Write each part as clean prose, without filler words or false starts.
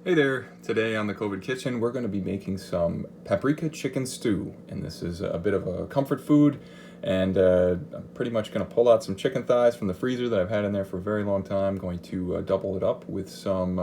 Hey there, today on the COVID Kitchen we're going to be making some paprika chicken stew, and this is a bit of a comfort food, and I'm pretty much going to pull out some chicken thighs from the freezer that I've had in there for a very long time. Going to double it up with some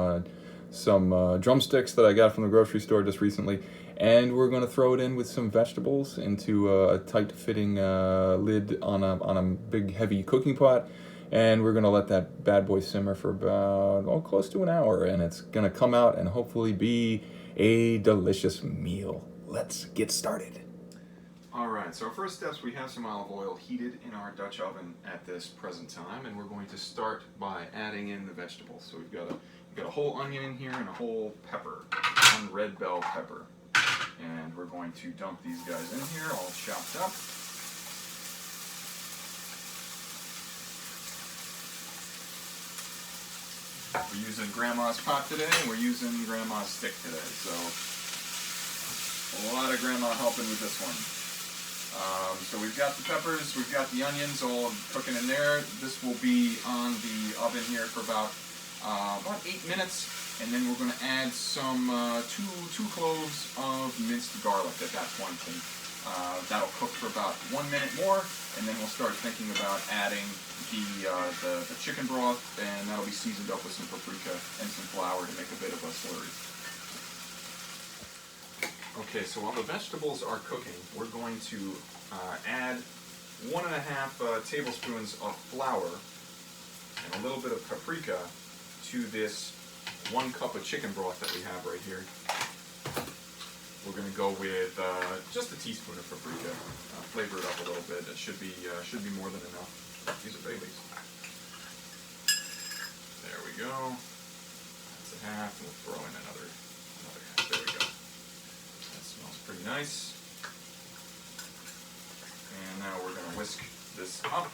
drumsticks that I got from the grocery store just recently, and we're going to throw it in with some vegetables into a tight fitting lid on a big heavy cooking pot. And we're going to let that bad boy simmer for about, close to an hour. And it's going to come out and hopefully be a delicious meal. Let's get started. All right, so first steps, we have some olive oil heated in our Dutch oven at this present time. And we're going to start by adding in the vegetables. So we've got a whole onion in here and a whole pepper, one red bell pepper. And we're going to dump these guys in here all chopped up. We're using Grandma's pot today, and we're using Grandma's stick today, so a lot of Grandma helping with this one. So we've got the peppers, we've got the onions all cooking in there. This will be on the oven here for about 8 minutes, and then we're going to add some two cloves of minced garlic at that point, and that'll cook for about 1 minute more, and then we'll start thinking about adding the chicken broth, and that'll be seasoned up with some paprika and some flour to make a bit of a slurry. Okay, so while the vegetables are cooking, we're going to add 1.5 tablespoons of flour and a little bit of paprika to this 1 cup of chicken broth that we have right here. We're going to go with just a teaspoon of paprika, flavor it up a little bit. It should be more than enough. These are Baileys. There we go. That's a half, and we'll throw in another half. There we go. That smells pretty nice. And now we're going to whisk this up.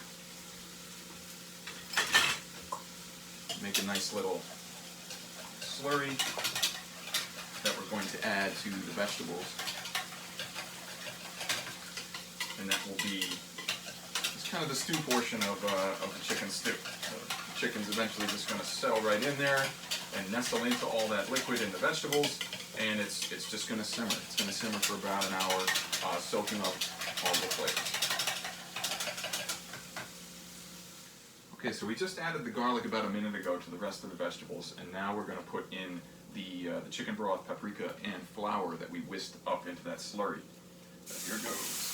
Make a nice little slurry that we're going to add to the vegetables. And that will be kind of the stew portion of the chicken stew. The chicken's eventually just going to settle right in there and nestle into all that liquid in the vegetables, and it's just going to simmer. It's going to simmer for about an hour, soaking up all the flavors. Okay, so we just added the garlic about a minute ago to the rest of the vegetables, and now we're going to put in the chicken broth, paprika, and flour that we whisked up into that slurry. So here goes.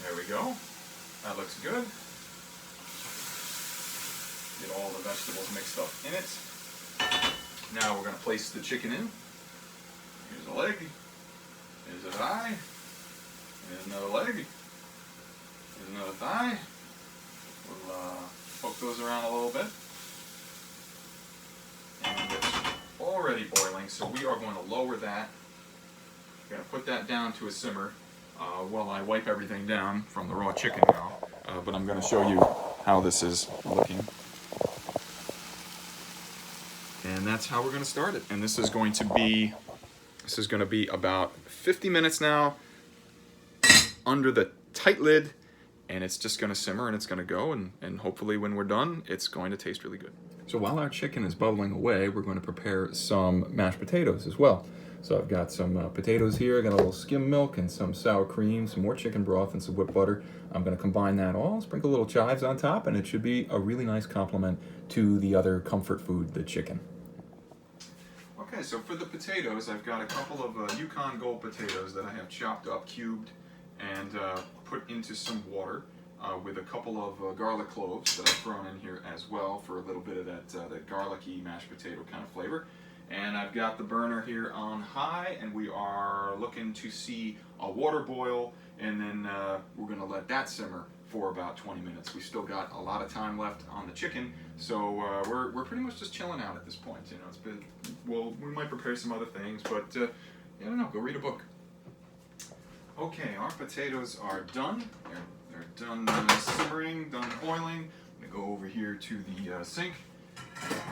There we go. That looks good. Get all the vegetables mixed up in it. Now we're going to place the chicken in. Here's a leg. Here's a thigh. Here's another leg. Here's another thigh. We'll poke those around a little bit. And it's already boiling, so we are going to lower that. We're going to put that down to a simmer. While I wipe everything down from the raw chicken now, but I'm going to show you how this is looking. And that's how we're going to start it. And this is going to be about 50 minutes now under the tight lid, and it's just going to simmer and it's going to go, and hopefully when we're done, it's going to taste really good. So while our chicken is bubbling away, we're going to prepare some mashed potatoes as well. So I've got some potatoes here, I got a little skim milk and some sour cream, some more chicken broth and some whipped butter. I'm going to combine that all, sprinkle little chives on top, and it should be a really nice complement to the other comfort food, the chicken. Okay, so for the potatoes, I've got a couple of Yukon Gold potatoes that I have chopped up, cubed, and put into some water with a couple of garlic cloves that I've thrown in here as well for a little bit of that garlicky mashed potato kind of flavor. And I've got the burner here on high, and we are looking to see a water boil, and then we're going to let that simmer for about 20 minutes. We still got a lot of time left on the chicken, so we're pretty much just chilling out at this point. You know, it's been, well, we might prepare some other things, but I don't know, go read a book. Okay, our potatoes are done. They're done simmering, done boiling. I'm going to go over here to the sink.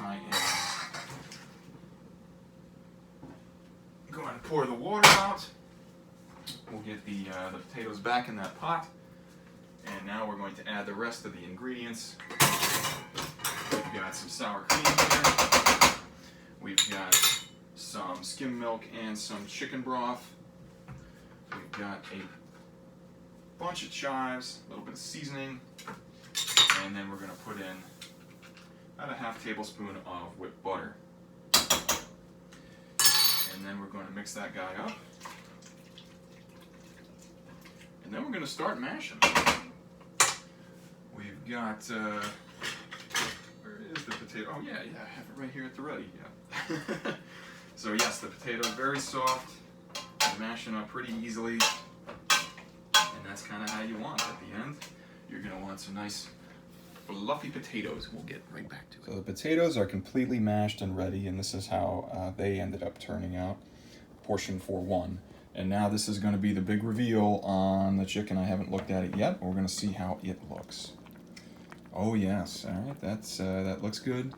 I am going to pour the water out. We'll get the potatoes back in that pot. And now we're going to add the rest of the ingredients. We've got some sour cream here. We've got some skim milk and some chicken broth. We've got a bunch of chives, a little bit of seasoning, and then we're going to put in about a half tablespoon of whipped butter. And then we're going to mix that guy up. And then we're going to start mashing. We've got, where is the potato? Oh yeah, I have it right here at the ready, yeah. So yes, the potato is very soft, mashing up pretty easily, and that's kind of how you want at the end. You're going to want some nice fluffy potatoes. We'll get right back to it. So the potatoes are completely mashed and ready, and this is how they ended up turning out, portion for one. And now this is going to be the big reveal on the chicken. I haven't looked at it yet. We're going to see how it looks. Oh yes, all right, that looks good.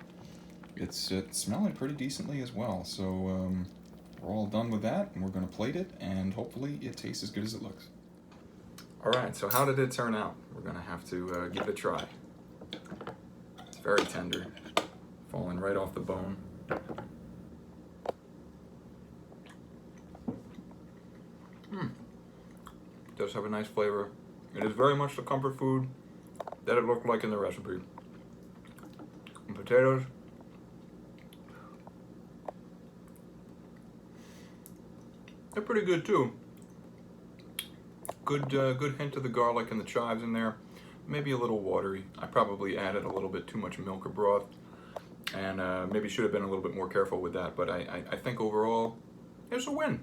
It's smelling pretty decently as well. So we're all done with that, and we're going to plate it, and hopefully it tastes as good as it looks. All right, so how did it turn out? We're going to have to give it a try. It's very tender, falling right off the bone. It does have a nice flavor. It is very much the comfort food that it looked like in the recipe. And potatoes. They're pretty good too. Good hint of the garlic and the chives in there. Maybe a little watery. I probably added a little bit too much milk or broth, and maybe should have been a little bit more careful with that. But I think overall, it's a win.